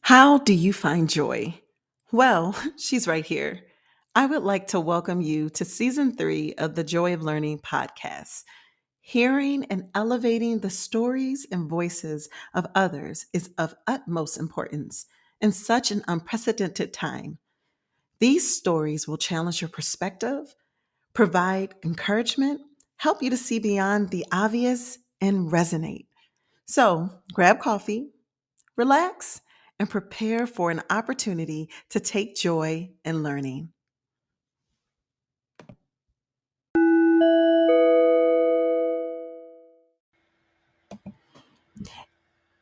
How do you find joy? Well, she's right here. I would like to welcome you to season 3 of the Joy of Learning podcast. Hearing and elevating the stories and voices of others is of utmost importance in such an unprecedented time. These stories will challenge your perspective, provide encouragement, help you to see beyond the obvious, and resonate. So grab coffee, relax, and prepare for an opportunity to take joy in learning.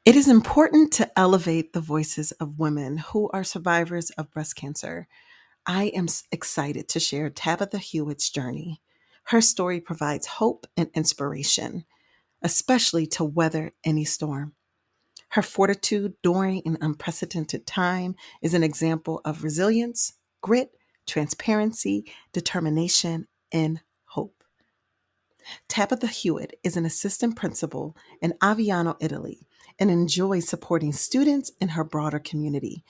It is important to elevate the voices of women who are survivors of breast cancer. I am excited to share Tabitha Hewitt's journey. Her story provides hope and inspiration, especially to weather any storm. Her fortitude during an unprecedented time is an example of resilience, grit, transparency, determination, and hope. Tabitha Hewitt is an assistant principal in Aviano, Italy, and enjoys supporting students in her broader community.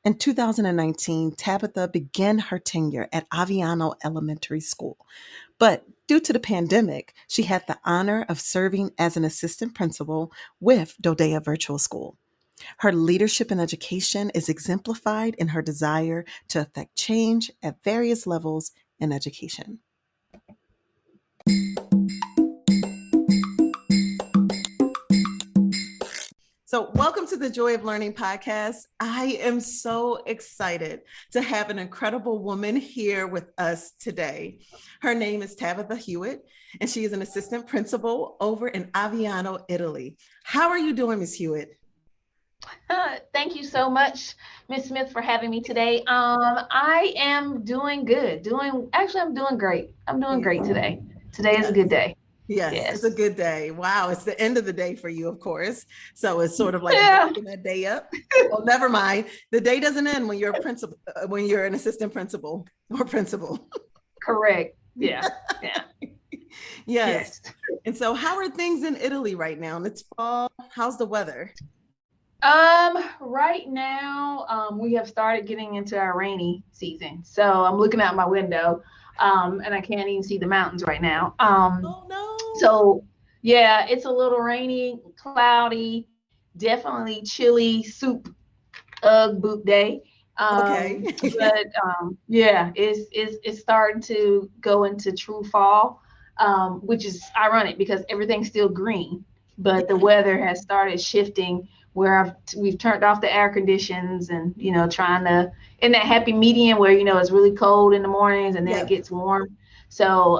In 2019, Tabitha began her tenure at Aviano Elementary School, but due to the pandemic, she had the honor of serving as an assistant principal with DoDEA Virtual School. Her leadership in education is exemplified in her desire to affect change at various levels in education. So, welcome to the Joy of Learning podcast. I am so excited to have an incredible woman here with us today. Her name is Tabitha Huewitt, and she is an assistant principal over in Aviano, Italy. How are you doing, Ms. Hewitt? Thank you so much, Ms. Smith, for having me today. I am doing good. I'm doing great. I'm doing great today. Today is a good day. Yes, it's a Yes. good day. Wow, it's the end of the day for you, of course. So it's sort of like Yeah. breaking that day up. Well, never mind. The day doesn't end when you're a principal, when you're an assistant principal or principal. Correct. Yeah. Yeah. Yes. Yes. And so, how are things in Italy right now? And it's fall. How's the weather? Right now, we have started getting into our rainy season. So I'm looking out my window, and I can't even see the mountains right now. Oh no. So yeah, it's a little rainy, cloudy, definitely chilly soup boot day. Okay. Yeah, it's starting to go into true fall, which is ironic because everything's still green, but the Yeah. weather has started shifting where we've turned off the air conditions and trying to in that happy medium where it's really cold in the mornings and then it Yep. gets warm. So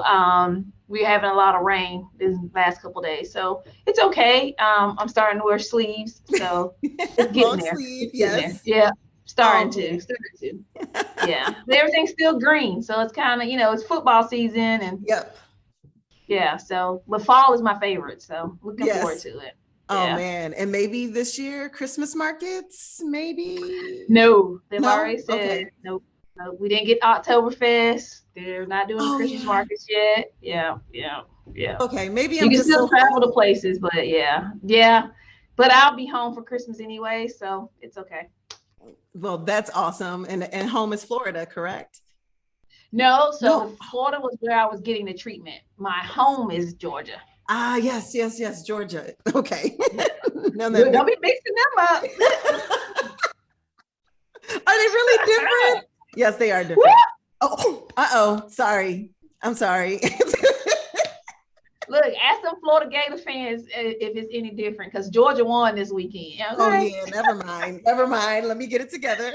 we're having a lot of rain this last couple of days, so it's okay. I'm starting to wear sleeves, so it's getting Long there. sleeve. It's getting there. Yes. Yeah, Oh starting to, man. starting to. Yeah, but everything's still green, so it's kind of it's football season, and Yep. yeah. So, but fall is my favorite, so looking forward Yes. to it. Oh Yeah. man. And maybe this year, Christmas markets, maybe. No, they've No? already said Okay. nope. No, we didn't get Oktoberfest. They're not doing the Oh Christmas yeah. markets yet. Yeah, yeah, yeah. Okay. Maybe You I'm can just still so travel to old. places, but yeah, yeah. But I'll be home for Christmas anyway, so it's okay. Well, that's awesome. And home is Florida, correct? No, so No. Florida was where I was getting the treatment. My home is Georgia. Ah, yes, yes, yes, Georgia. Okay. Yeah. Now that Don't makes be mixing them up. Are they really different? Yes, they are different. Oh, uh-oh. Sorry. I'm sorry. Look, ask them Florida Gator fans if it's any different because Georgia won this weekend. Oh Okay. yeah, never mind. Never mind. Let me get it together.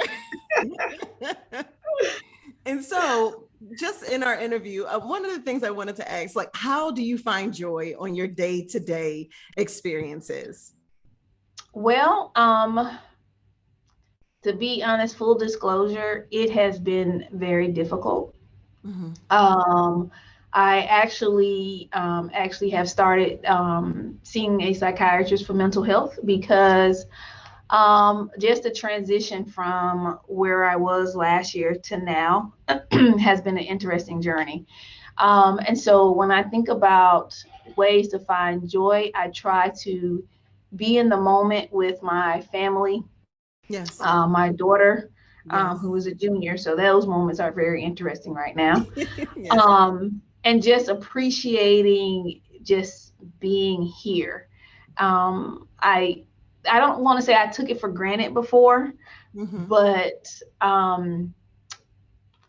And so, just in our interview, one of the things I wanted to ask, like, how do you find joy on your day-to-day experiences? Well, to be honest, full disclosure, it has been very difficult. Mhm. Um, I actually have started seeing a psychiatrist for mental health because just the transition from where I was last year to now has been an interesting journey. And so when I think about ways to find joy, I try to be in the moment with my family, Yes. My daughter, who Yes. is a junior. So those moments are very interesting right now. Yes. And just appreciating just being here. I don't want to say I took it for granted before, Hmm. but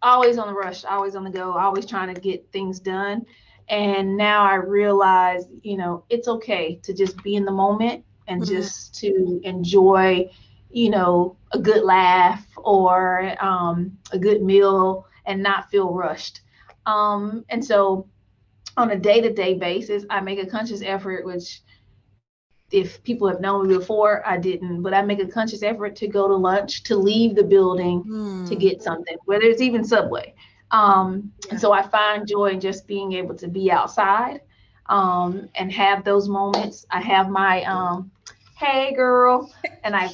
always on the rush, always on the go, always trying to get things done. And now I realize, it's okay to just be in the moment and just to enjoy, a good laugh or a good meal and not feel rushed. And so on a day-to-day basis, I make a conscious effort, which if people have known me before, I didn't, but I make a conscious effort to go to lunch, to leave the building to Mm. get something, whether it's even Subway. And Yeah. so I find joy in just being able to be outside and have those moments. I have my hey girl, and I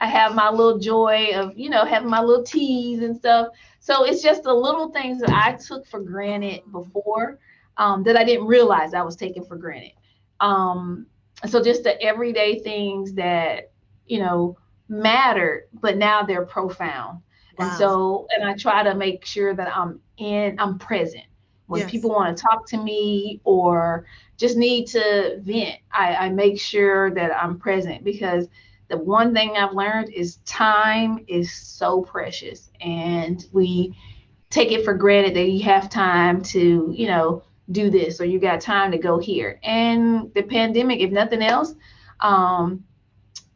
have my little joy of, having my little teas and stuff. So it's just the little things that I took for granted before that I didn't realize I was taking for granted. Um, so just the everyday things that, you know, matter, but now they're profound. And Wow. so, and I try to make sure that I'm present. When Yes. people want to talk to me or just need to vent, I make sure that I'm present, because the one thing I've learned is time is so precious, and we take it for granted that you have time to, do this, or you got time to go here. And the pandemic, if nothing else, um,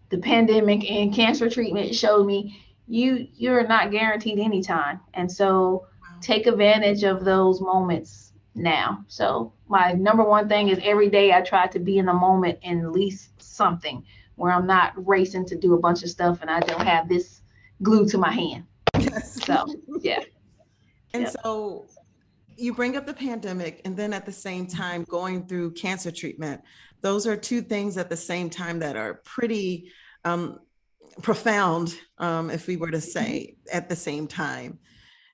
the pandemic and cancer treatment showed me you're not guaranteed any time. And so Wow. take advantage of those moments now. So my number one thing is every day I try to be in the moment and at least something where I'm not racing to do a bunch of stuff and I don't have this glued to my hand. Yes. So yeah. And Yep. so you bring up the pandemic and then at the same time going through cancer treatment. Those are two things at the same time that are pretty um, profound, if we were to Mhm. say at the same time.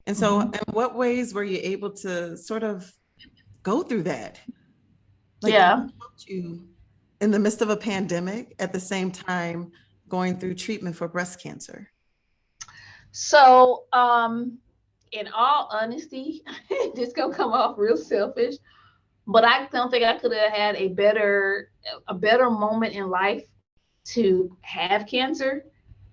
And so, Mhm. in what ways were you able to sort of go through that? Like, what Yeah. helped you in the midst of a pandemic at the same time going through treatment for breast cancer? So, in all honesty, this gonna come off real selfish, but I don't think I could have had a better moment in life to have cancer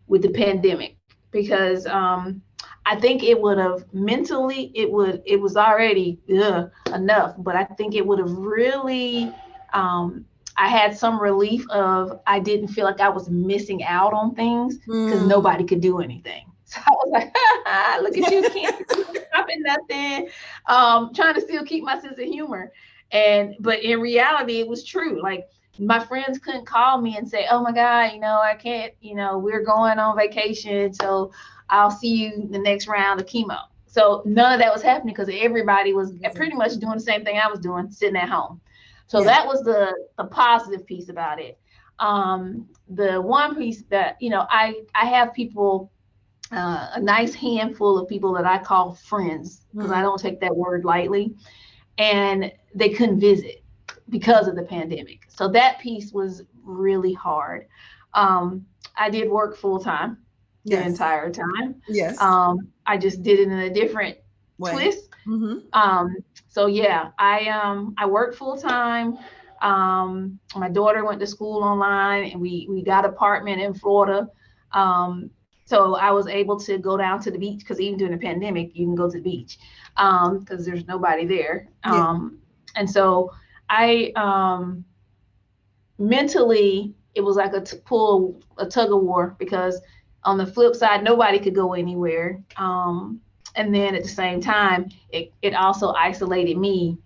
with the pandemic, because I think it would have mentally it was already enough, but I think it would have really I had some relief of I didn't feel like I was missing out on things because Mm. nobody could do anything. So I was like, look at you, cancer, stopping nothing, trying to still keep my sense of humor. But in reality, it was true. Like my friends couldn't call me and say, "Oh my God, I can't. We're going on vacation, so I'll see you the next round of chemo." So none of that was happening because everybody was pretty much doing the same thing I was doing, sitting at home. So Yeah. that was the positive piece about it. The one piece that I have people, a nice handful of people that I call friends, because I Mm. don't take that word lightly, and they couldn't visit because of the pandemic. So that piece was really hard. I did work full time the Yes. entire time. Yes. I just did it in a different Way. twist. Mm-hmm. Um, so yeah, I worked full time. My daughter went to school online, and we got an apartment in Florida. Um, so I was able to go down to the beach, because even during the pandemic, you can go to the beach because there's nobody there. Yeah. And so I mentally, it was like a tug of war, because on the flip side, nobody could go anywhere. And then at the same time, it also isolated me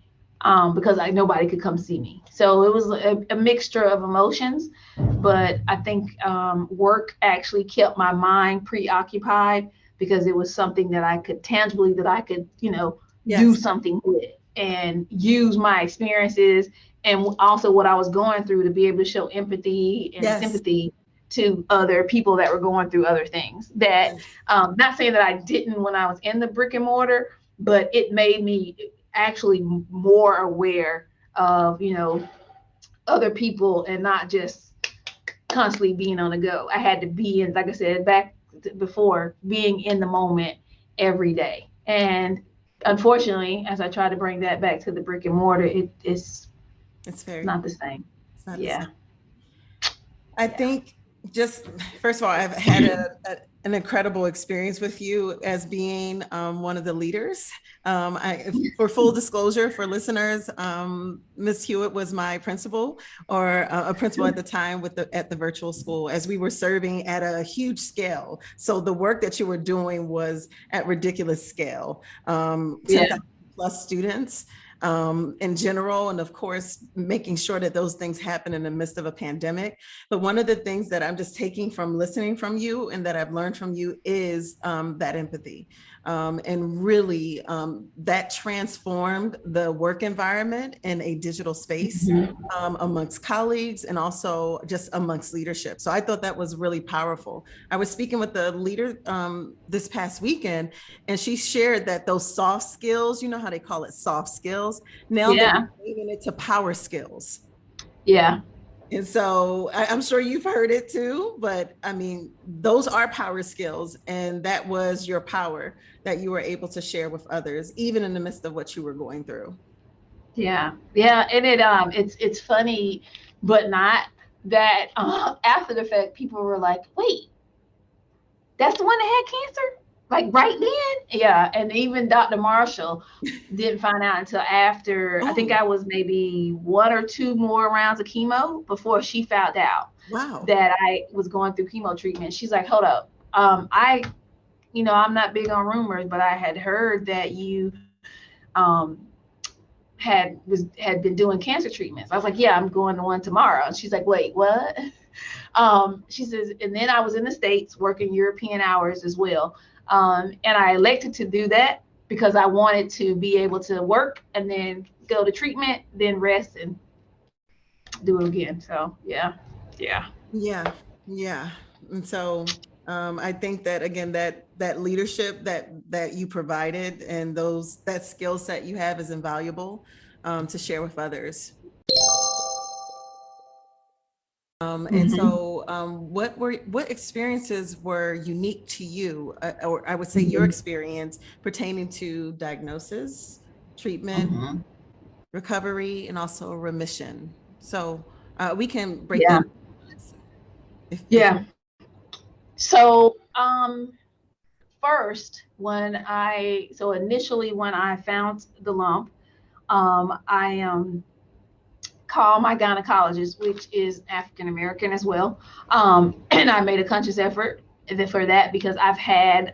because nobody could come see me. So it was a mixture of emotions, but I think work actually kept my mind preoccupied, because it was something that I could tangibly, that I could, do Yes. something with and use my experiences and also what I was going through to be able to show empathy and Yes. sympathy to other people that were going through other things. That Yes. not saying that I didn't when I was in the brick and mortar, but it made me actually more aware of other people and not just constantly being on the go. I had to be in, like I said, before, being in the moment every day. And unfortunately, as I try to bring that back to the brick and mortar, it's It's very, not the same. it's not the Yeah. same. I Yeah. think just first of all, I've had an incredible experience with you as being one of the leaders. For full disclosure for listeners, Ms. Hewitt was my principal, or a principal at the time at the virtual school, as we were serving at a huge scale. So the work that you were doing was at ridiculous scale, Yeah. 10,000 plus students in general, and of course, making sure that those things happen in the midst of a pandemic. But one of the things that I'm just taking from listening from you and that I've learned from you is that empathy. And really, that transformed the work environment in a digital space amongst colleagues and also just amongst leadership. So I thought that was really powerful. I was speaking with the leader this past weekend, and she shared that those soft skills, you know how they call it soft skills, now they're Yeah. bringing it to power skills. Yeah. And so I'm sure you've heard it too, but I mean, those are power skills. And that was your power that you were able to share with others, even in the midst of what you were going through. Yeah. Yeah. And it's funny, but not that after the fact, people were like, wait, that's the one that had cancer? Like right then? Yeah. And even Dr. Marshall didn't find out until after, I think Oh, I was maybe one or two more rounds of chemo before she found out wow. that I was going through chemo treatment. She's like, hold up. I'm not big on rumors, but I had heard that you um, had been doing cancer treatments. I was like, yeah, I'm going to one tomorrow. And she's like, wait, what? She says, and then I was in the States working European hours as well. And I elected to do that because I wanted to be able to work and then go to treatment, then rest and do it again. So yeah, yeah, Yeah. Yeah. And so I think that again, that leadership that you provided and that skill set you have is invaluable to share with others. And mm-hmm. so, what experiences were unique to you, or I would say your Mm-hmm. experience pertaining to diagnosis, treatment, Mm-hmm. recovery, and also remission? So we can break Yeah, that if yeah. So first, initially when I found the lump, I called my gynecologist, which is African American as well, and I made a conscious effort for that because I've had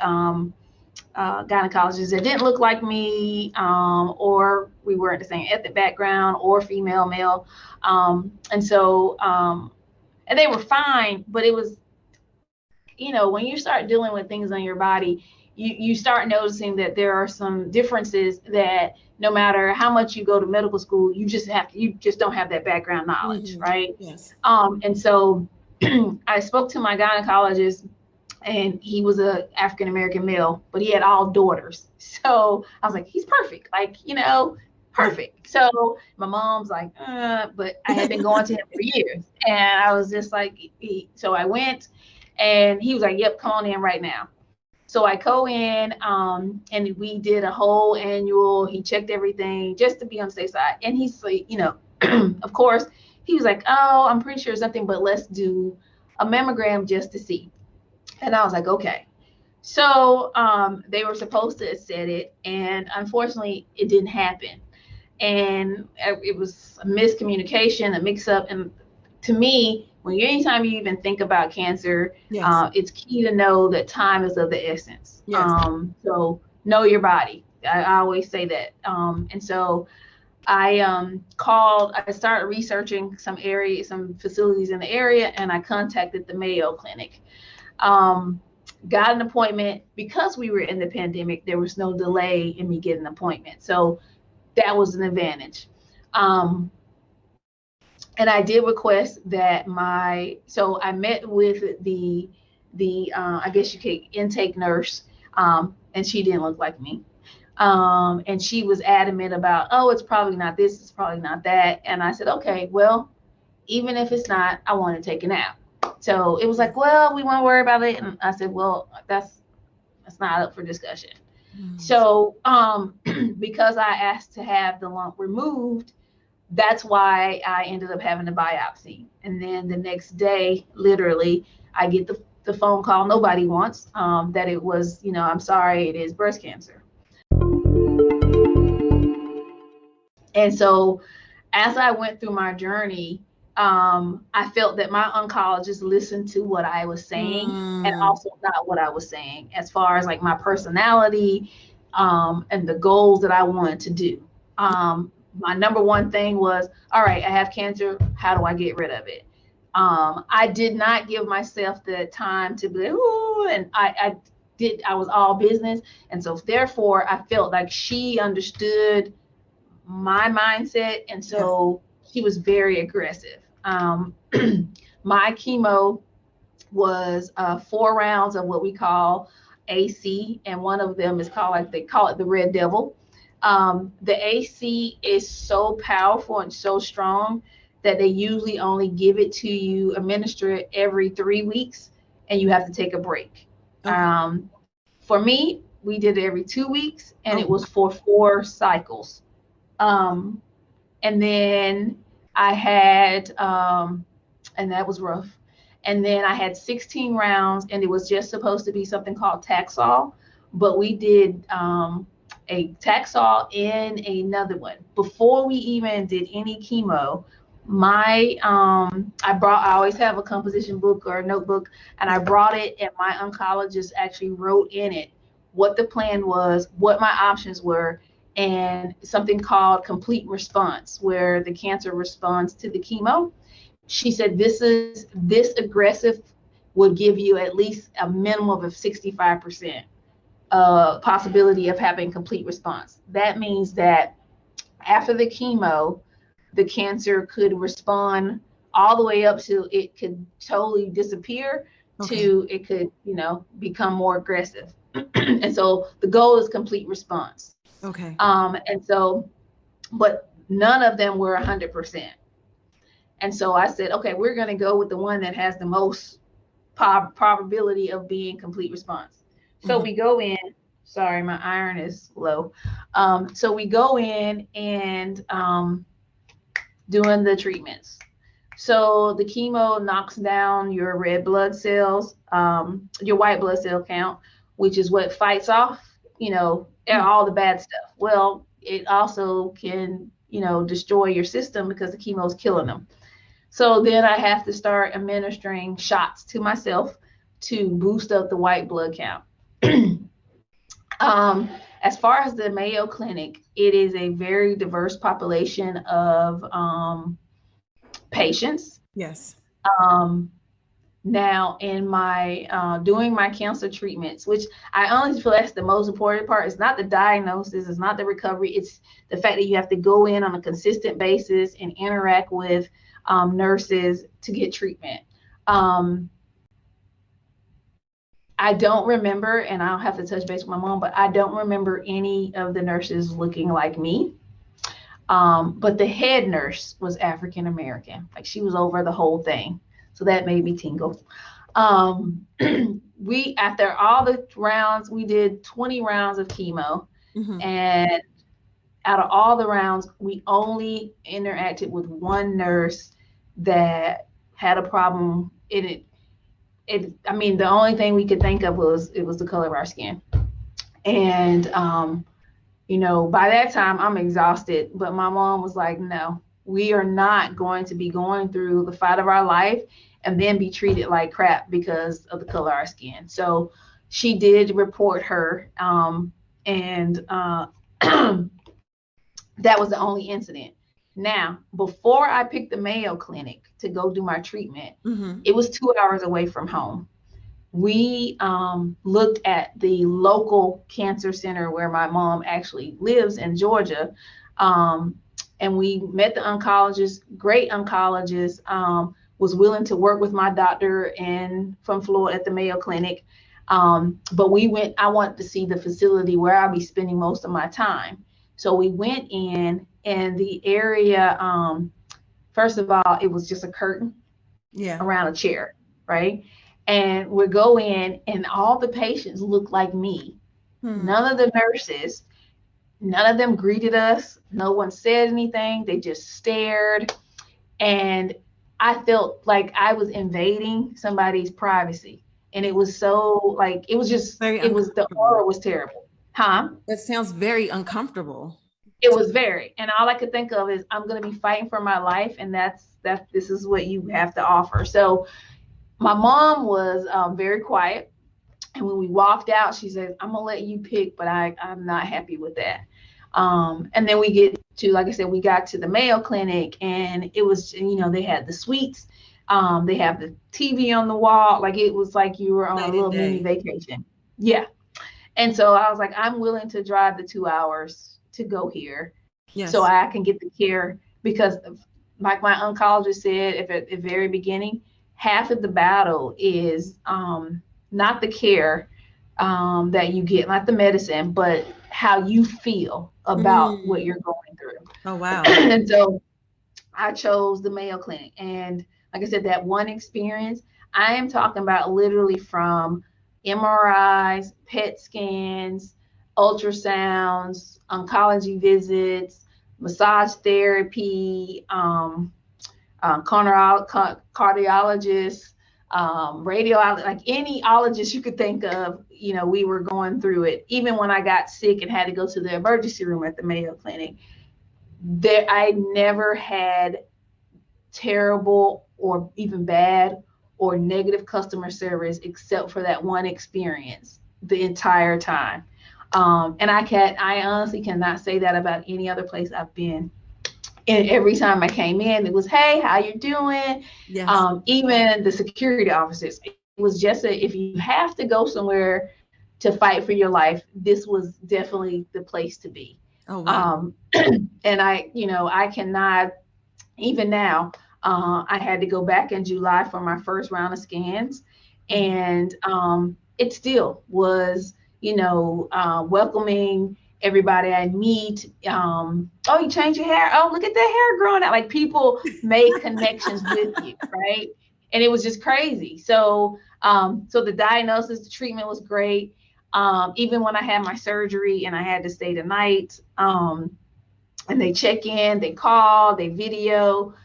gynecologists that didn't look like me, or we weren't the same ethnic background, or female, male, and they were fine, but it was, when you start dealing with things on your body, you start noticing that there are some differences that no matter how much you go to medical school, you just don't have that background knowledge, Mhm. right? Yes. And so I spoke to my gynecologist, and he was a African American male, but he had all daughters. So I was like, he's perfect, like, Yeah. perfect. So my mom's like, but I had been going to him for years, and I was just like, so I went, and he was like, yep, come on in right now. So I go in, and we did a whole annual. He checked everything just to be on the safe side. And he's like, of course, he was like, oh, I'm pretty sure it's nothing, but let's do a mammogram just to see. And I was like, okay. So they were supposed to set it, and unfortunately, it didn't happen. And it was a miscommunication, a mix-up. And to me, anytime you even think about cancer, Yes. it's key to know that time is of the essence. Yes. So know your body. I always say that. And so I I started researching some facilities in the area, and I contacted the Mayo Clinic. Um, got an appointment because we were in the pandemic. There was no delay in me getting an appointment, so that was an advantage. Um, and I did request that so I met with the I guess you could intake nurse, and she didn't look like me. And she was adamant about, oh, it's probably not this, it's probably not that. And I said, okay, well, even if it's not, I want to take a nap. So it was Yes. like, well, we won't worry about it. And I said, well, that's not up for discussion. Mm. So because I asked to have the lump removed, that's why I ended up having a biopsy. And then the next day, literally, I get the phone call nobody wants, that it was, I'm sorry, it is breast cancer. And so as I went through my journey, I felt that my oncologist listened to what I was saying and Mm. also not what I was saying, as far as like my personality, and the goals that I wanted to do. My number one thing was, all right, I have cancer. How do I get rid of it? I did not give myself the time to be, ooh, and I was all business. And so therefore I felt like she understood my mindset, and Yes. so she was very aggressive. My chemo was 4 rounds of what we call AC, and one of them is called, like they call it, the Red Devil. The AC is so powerful and so strong that they usually only give it to you, administer it every 3 weeks, and you have to take a break. Okay. For me, we did it every 2 weeks, and Oh, it was for 4 cycles. Um, and then I had, and that was rough. And then I had 16 rounds, and it was just supposed to be something called Taxol, but we did a Taxol and another one before we even did any chemo. I always have a composition book or a notebook, and I yeah. brought it, and my oncologist actually wrote in it what the plan was, what my options were, and something called complete response, where the cancer responds to the chemo. She said this aggressive would give you at least a minimum of 65% possibility of having complete response. That means that after the chemo, the cancer could respond all the way up to it could totally disappear, Okay. to it could, become more aggressive. And so the goal is complete response. Okay. And so, but none of them were 100%. And so I said, okay, we're going to go with the one that has the most probability of being complete response. So Hmm. we go in. Sorry, my iron is low. So we go in and doing the treatments. So the chemo knocks down your red blood cells, your white blood cell count, which is what fights off, all the bad stuff. Well, it also can, destroy your system because the chemo is killing them. So then I have to start administering shots to myself to boost up the white blood count. um, as far as the Mayo Clinic, it is a very diverse population of patients. Yes. Um, Now, in my doing my cancer treatments, which I honestly feel that's the most important part, it's not the diagnosis, it's not the recovery, it's the fact that you have to go in on a consistent basis and interact with nurses to get treatment. Um, I don't remember, and I'll have to touch base with my mom, but I don't remember any of the nurses looking like me. But the head nurse was African American, like she was over the whole thing, so that made me tingle. Um, we After all the rounds, we did 20 rounds of chemo, Hmm. and out of all the rounds, we only interacted with one nurse that had a problem in it. I mean, the only thing we could think of was it was the color of our skin, and by that time I'm exhausted. But my mom was like, "No, we are not going to be going through the fight of our life and then be treated like crap because of the color of our skin." So she did report her, and that was the only incident. Now, before I picked the Mayo Clinic to go do my treatment, Hmm. it was 2 hours away from home. We looked at the local cancer center where my mom actually lives in Georgia. Um, and we met the oncologist, great oncologist, was willing to work with my doctor and from Florida at the Mayo Clinic. But I wanted to see the facility where I'll be spending most of my time. So we went in, and the area, first of all, it was just a curtain Yeah. around a chair, right? And we go in and all the patients look like me. None of the nurses, none of them greeted us. No one said anything. They just stared. And I felt like I was invading somebody's privacy. And it was so like, it was just, Very it was, the uncomfortable. aura was terrible. Huh? That sounds very uncomfortable. It was very, and all I could think of is I'm going to be fighting for my life. And this is what you have to offer. So my mom was very quiet. And when we walked out, she said, I'm going to let you pick, but I'm not happy with that. And then we get to, like I said, we got to the Mayo Clinic, and it was, they had the suites. They have the TV on the wall. Like, it was like you were on a little mini vacation. Yeah. And so I was like, I'm willing to drive the 2 hours to go here, so I can get the care, because like my oncologist said at the very beginning, half of the battle is not the care that you get, not the medicine, but how you feel about what you're going through. Oh, wow. And so I chose the Mayo Clinic. And like I said, that one experience, I am talking about literally from MRIs, PET scans, ultrasounds, oncology visits, massage therapy, cardiologists, radiologist, like any ologist you could think of, we were going through it. Even when I got sick and had to go to the emergency room at the Mayo Clinic, I never had terrible or even bad or negative customer service except for that one experience the entire time. And I honestly cannot say that about any other place I've been. And every time I came in, it was, hey, how you doing? Yes. Even the security officers, it was just if you have to go somewhere to fight for your life, this was definitely the place to be. Oh, wow. And I cannot, even now, I had to go back in July for my first round of scans. And it still was, welcoming everybody I meet. Oh, you changed your hair. Oh, look at that hair growing out. Like, people made connections with you, right? And it was just crazy. So, so the diagnosis, the treatment was great. Even when I had my surgery and I had to stay the night, and they check in, they call, they video,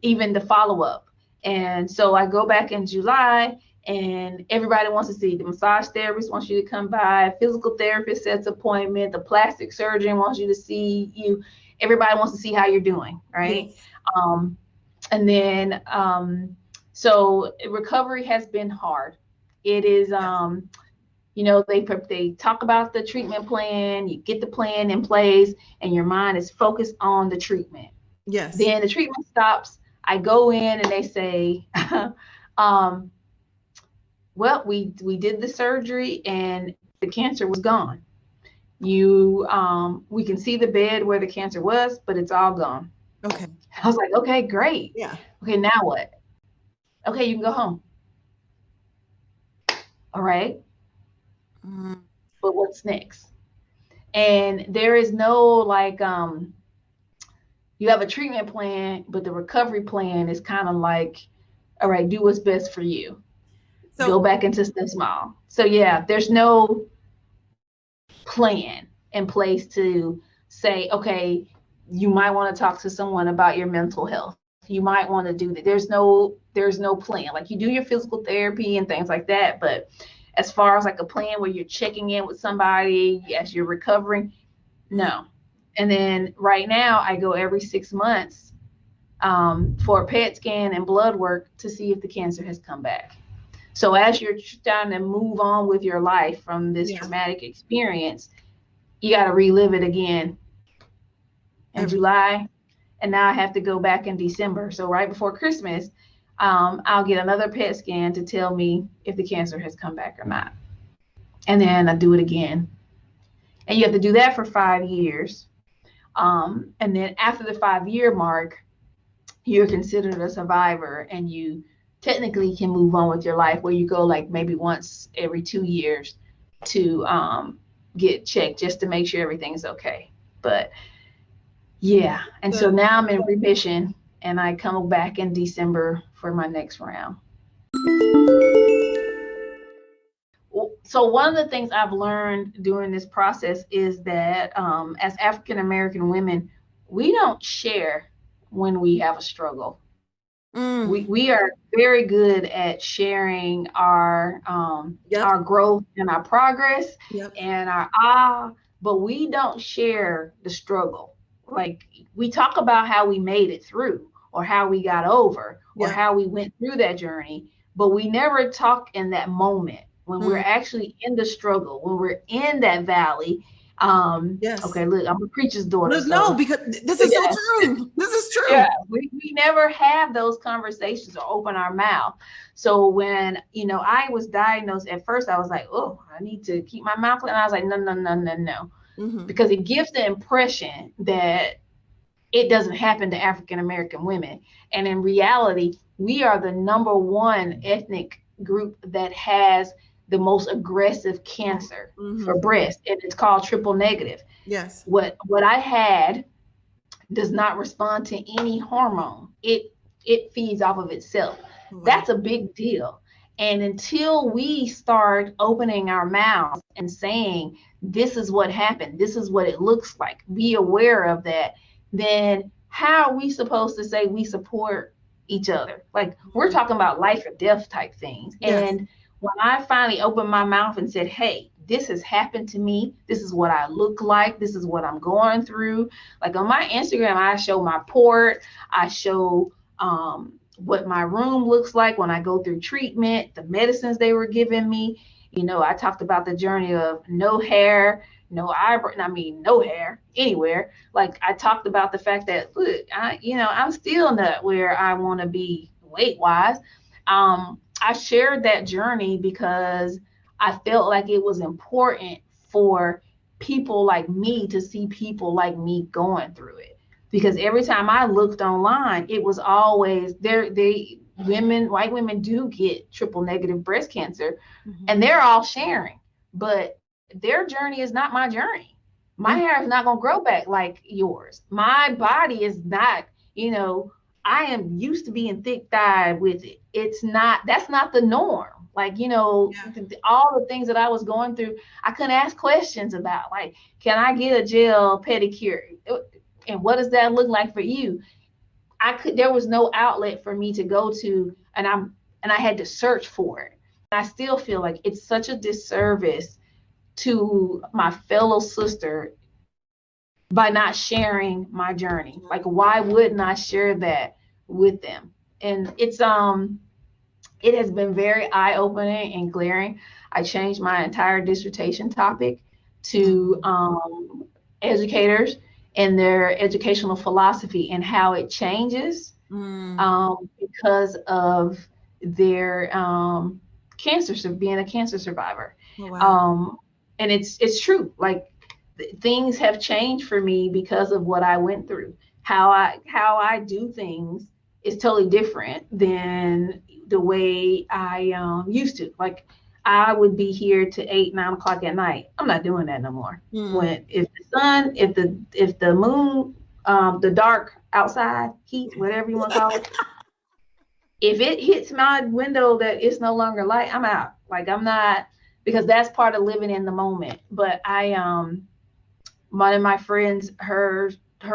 even the follow-up. And so I go back in July, and everybody wants to see. The massage therapist wants you to come by, physical therapist sets appointment, the plastic surgeon wants you to see you. Everybody wants to see how you're doing, right? Yes. And then, so recovery has been hard. It is, they talk about the treatment plan, you get the plan in place, and your mind is focused on the treatment. Yes. Then the treatment stops. I go in and they say, well, we did the surgery and the cancer was gone. We can see the bed where the cancer was, but it's all gone. Okay. I was like, okay, great. Yeah. Okay, now what? Okay, you can go home. All right. But what's next? And there is no like, you have a treatment plan, but the recovery plan is kind of like, all right, do what's best for you. So go back into step small. So yeah, there's no plan in place to say, okay, you might want to talk to someone about your mental health. You might want to do that. There's no plan. Like, you do your physical therapy and things like that, but as far as like a plan where you're checking in with somebody as you're recovering, no. And then right now I go every 6 months for a PET scan and blood work to see if the cancer has come back. So as you're trying to move on with your life from this traumatic experience, you got to relive it again in July. And now I have to go back in December. So right before Christmas, I'll get another PET scan to tell me if the cancer has come back or not. And then I do it again. And you have to do that for 5 years. And then after the 5-year mark, you're considered a survivor, and you technically can move on with your life, where you go like maybe once every 2 years to get checked just to make sure everything's okay. But yeah, and so now I'm in remission, and I come back in December for my next round. So one of the things I've learned during this process is that as African American women, we don't share when we have a struggle. Mm. We are very good at sharing Yep. our growth and our progress Yep. and but we don't share the struggle. Like we talk about how we made it through or how we got over or Yep. how we went through that journey, but we never talk in that moment when we're Mm. actually in the struggle, when we're in that valley. Yes. Okay, look, I'm a preacher's daughter, Look, no, so because this is so yeah. true. This is Yeah, true. we never have those conversations or open our mouth. So when, I was diagnosed at first, I was like, oh, I need to keep my mouth clean. And I was like, no, no, no, no, no. Mm-hmm. Because it gives the impression that it doesn't happen to African American women. And in reality, we are the number one ethnic group that has the most aggressive cancer Mm-hmm. for breast, and it's called triple negative. Yes. What I had does not respond to any hormone. It feeds off of itself. Wow. That's a big deal. And until we start opening our mouths and saying, this is what happened, this is what it looks like, be aware of that, then how are we supposed to say we support each other? Like we're Mm. talking about life or death type things. Yes. And when I finally opened my mouth and said, hey, this has happened to me, this is what I look like, this is what I'm going through. Like on my Instagram, I show my port, I show what my room looks like when I go through treatment, the medicines they were giving me. I talked about the journey of no hair, no eyebrow, I mean, no hair anywhere. Like I talked about the fact that, look, I'm still not where I want to be weight wise. I shared that journey because I felt like it was important for people like me to see people like me going through it. Because every time I looked online, it was always white women do get triple negative breast cancer, Mm-hmm. and they're all sharing, but their journey is not my journey. My Mm. hair is not going to grow back like yours. My body is not, I am used to being thick dyed with it. That's not the norm. Like, Yeah. all the things that I was going through, I couldn't ask questions about, like, can I get a gel pedicure? And what does that look like for you? There was no outlet for me to go to, and I had to search for it. I still feel like it's such a disservice to my fellow sister by not sharing my journey. Like, why wouldn't I share that with them? And it has been very eye-opening and glaring. I changed my entire dissertation topic to Mm. educators and their educational philosophy and how it changes Mm. because of their being a cancer survivor. Oh, wow. Um, and it's true. Like things have changed for me because of what I went through. How I do things is totally different than the way I used to. Like I would be here to 8, 9 o'clock at night. I'm not doing that no more. Mm. When if the sun, if the moon, the dark outside heat, whatever you want to call it, if it hits my window that it's no longer light, I'm out. Like I'm not, because that's part of living in the moment. But one of my friends, her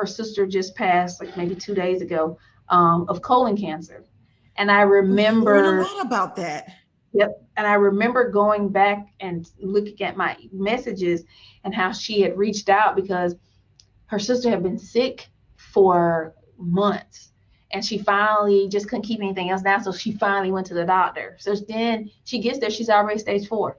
sister just passed like maybe 2 days ago of colon cancer, and I I'm hearing a remember, lot about that. yep, and I remember going back and looking at my messages and how she had reached out because her sister had been sick for months, and she finally just couldn't keep anything else down, so she finally went to the doctor. So then she gets there, she's already stage 4.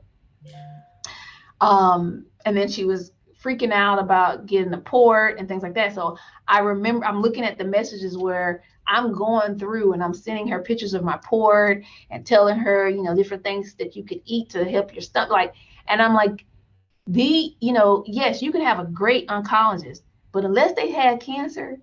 And then she was freaking out about getting a port and things like that. So I remember I'm looking at the messages where I'm going through and I'm sending her pictures of my port and telling her, different things that you could eat to help your stomach. Like, and I'm like, yes, you can have a great oncologist, but unless they had cancer,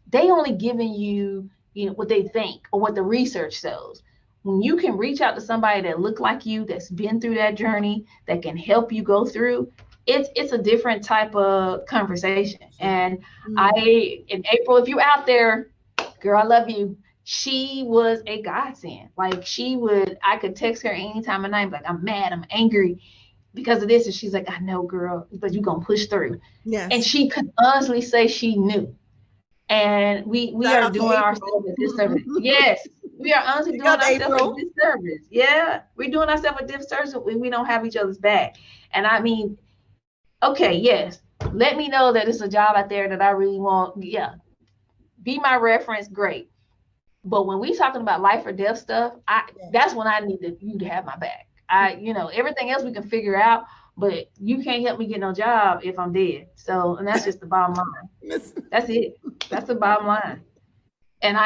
they only giving you, what they think or what the research shows. When you can reach out to somebody that look like you, that's been through that journey, that can help you go through, it's a different type of conversation. And Mm. in April, if you're out there, girl, I love you. she was a godsend. Like I could text her anytime of night, like, I'm mad, I'm angry because of this. And she's like, I know, girl, but you're going to push through. And Yes. she could honestly say she knew. And we Shout are out to doing ourselves a disservice. April. Yes, we are honestly Big doing up, ourselves a April. disservice. Yeah, we're doing ourselves a disservice when we don't have each other's back. And I mean, okay, yes, let me know that it's a job out there that I really want. Yeah, be my reference, great. But when we talking about life or death stuff, that's when I need you to have my back. Everything else we can figure out, but you can't help me get no job if I'm dead. So, and that's just the bottom line. That's it. That's the bottom line. And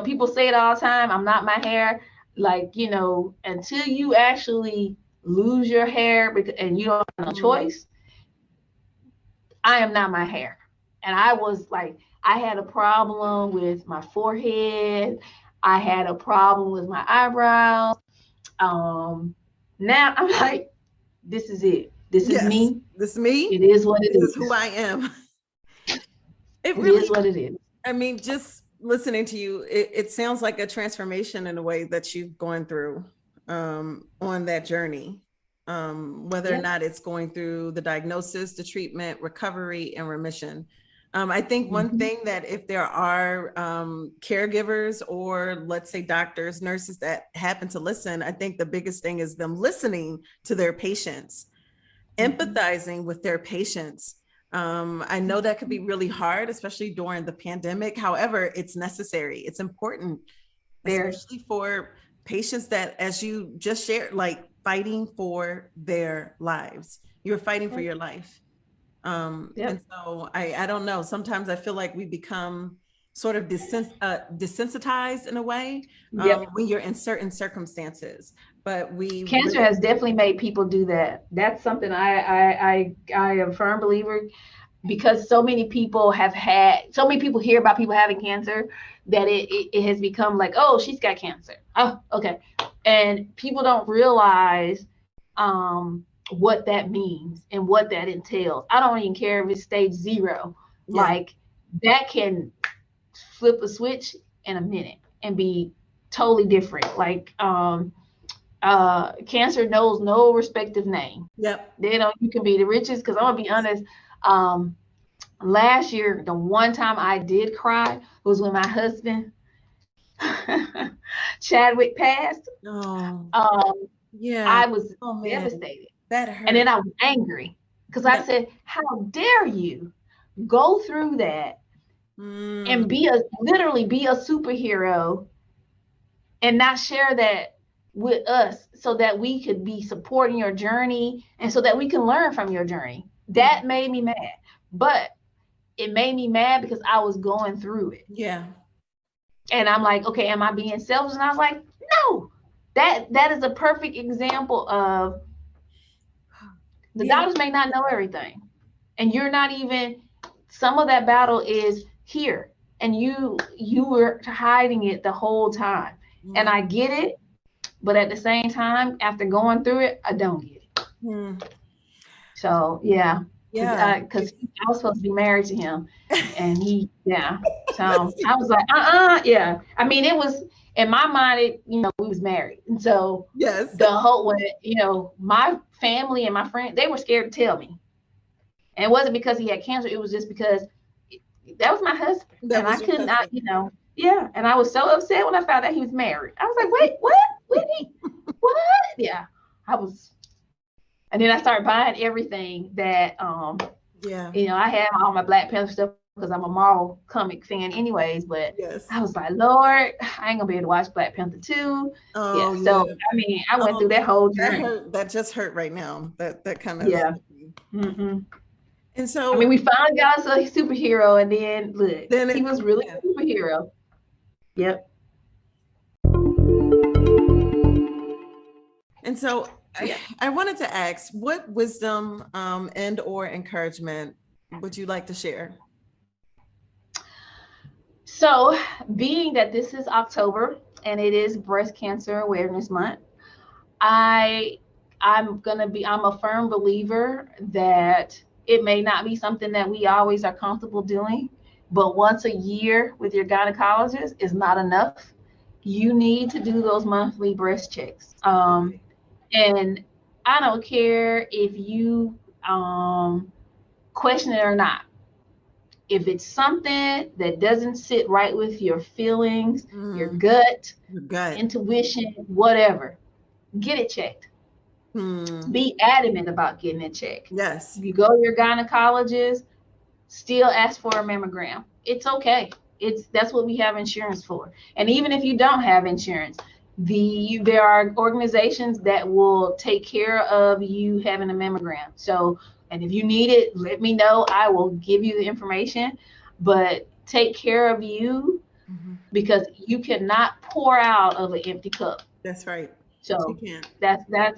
people say it all the time. I'm not my hair. Like, until you actually lose your hair and you don't have no choice, I am not my hair. And I was like, I had a problem with my forehead. I had a problem with my eyebrows. Now I'm like, this is it. This is Yes, me. this is me. It is what it This is. is who I am. It really is what it is. I mean, just listening to you, it sounds like a transformation in a way that you've gone through on that journey. Whether or not it's going through the diagnosis, the treatment, recovery, and remission. I think one thing that if there are caregivers or let's say doctors, nurses that happen to listen, I think the biggest thing is them listening to their patients, empathizing with their patients. I know that could be really hard, especially during the pandemic. However, it's necessary. It's important, especially for patients that, as you just shared, like fighting for their lives. You're fighting for your life. And so I don't know. Sometimes I feel like we become sort of desensitized in a way when you're in certain circumstances. But cancer has definitely made people do that. That's something I am a firm believer, because so many people hear about people having cancer that it has become like, oh, she's got cancer. Oh, okay. And people don't realize what that means and what that entails. I don't even care if it's stage 0. Yeah. Like, that can flip a switch in a minute and be totally different. Like, cancer knows no respective name. Yep. You can be the richest, because I'm gonna be honest, last year, the one time I did cry was when my husband Chadwick passed. Oh. Yeah. I was devastated. That hurt. And then I was angry because I said, how dare you go through that and literally be a superhero and not share that with us so that we could be supporting your journey and so that we can learn from your journey. That made me mad. But it made me mad because I was going through it. Yeah. And I'm like, okay, am I being selfish? And I was like, no. That is a perfect example of the doctors may not know everything. And you're not even, some of that battle is here. And you were hiding it the whole time. And I get it. But at the same time, after going through it, I don't get it. So, yeah. Yeah. Because I was supposed to be married to him. And so I was like, yeah. I mean, it was, in my mind, we was married. And so the whole way, my family and my friends, they were scared to tell me. And it wasn't because he had cancer. It was just because that was my husband. And I could not, And I was so upset when I found out he was married. I was like, wait, what? Whitney? What? Yeah. I was. And then I started buying everything that, I had all my Black Panther stuff because I'm a Marvel comic fan anyways. But I was like, Lord, I ain't gonna be able to watch Black Panther 2. So, I mean, I went through that whole journey. That just hurt right now. That kind of. Yeah. And so, I mean, we finally got us a superhero, and then look, he was really a superhero. Yep. And so I wanted to ask, what wisdom and or encouragement would you like to share? So, being that this is October and it is Breast Cancer Awareness Month, I'm a firm believer that it may not be something that we always are comfortable doing, but once a year with your gynecologist is not enough. you need to do those monthly breast checks. Okay. And I don't care if you question it or not. If it's something that doesn't sit right with your feelings, your Mm, gut, your gut. intuition, whatever, get it checked. Hmm. Be adamant about getting it checked. Yes. If you go to your gynecologist, still ask for a mammogram. It's okay. That's what we have insurance for. And even if you don't have insurance, there are organizations that will take care of you having a mammogram. So, and if you need it, let me know. I will give you the information. But take care of you, Hmm. because you cannot pour out of an empty cup. That's right. You So can't.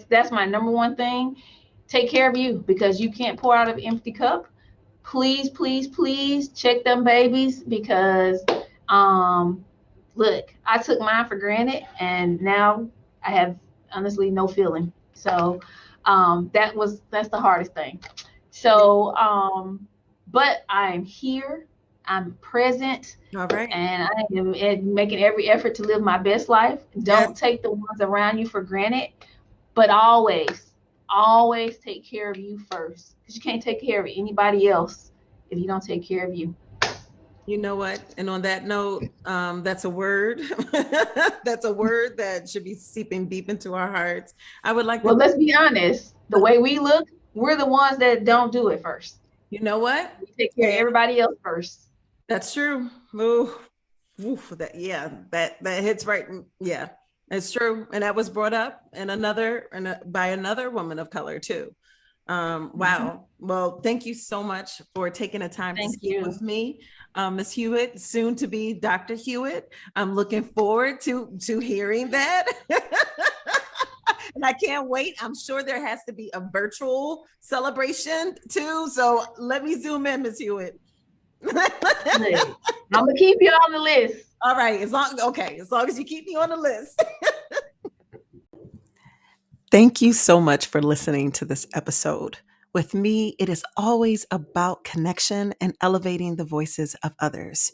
that's my number one thing. Take care of you, because you can't pour out of an empty cup. Please, please, please check them babies, because um look, I took mine for granted, and now I have honestly no feeling. So that's the hardest thing. Yeah. So but I'm here, I'm present, All right. and I am making every effort to live my best life. Don't Yes. take the ones around you for granted, but always take care of you first, because you can't take care of anybody else if you don't take care of you. You know what? And on that note, that's a word. That's a word that should be seeping deep into our hearts. I would like Well, to, let's be honest. The way we look, we're the ones that don't do it first. you know what? We take care of And everybody else first. that's true. Ooh, oof, that yeah, that hits right. Yeah, it's true, and that was brought up in by another woman of color too. Mhm. Wow. Well, thank you so much for taking the time to Thank speak with you. me, Ms. Hewitt, soon to be Dr. Hewitt. I'm looking forward to hearing that. And I can't wait. I'm sure there has to be a virtual celebration too. So let me zoom in, Ms. Hewitt. Look, I'm gonna keep you on the list. All right, as long as you keep me on the list. Thank you so much for listening to this episode. With me, it is always about connection and elevating the voices of others.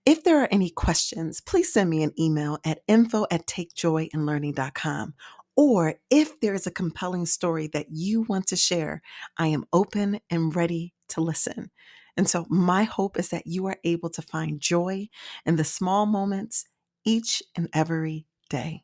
If there are any questions, please send me an email at info@takejoyinlearning.com. Or if there is a compelling story that you want to share, I am open and ready to listen. And so, my hope is that you are able to find joy in the small moments each and every day.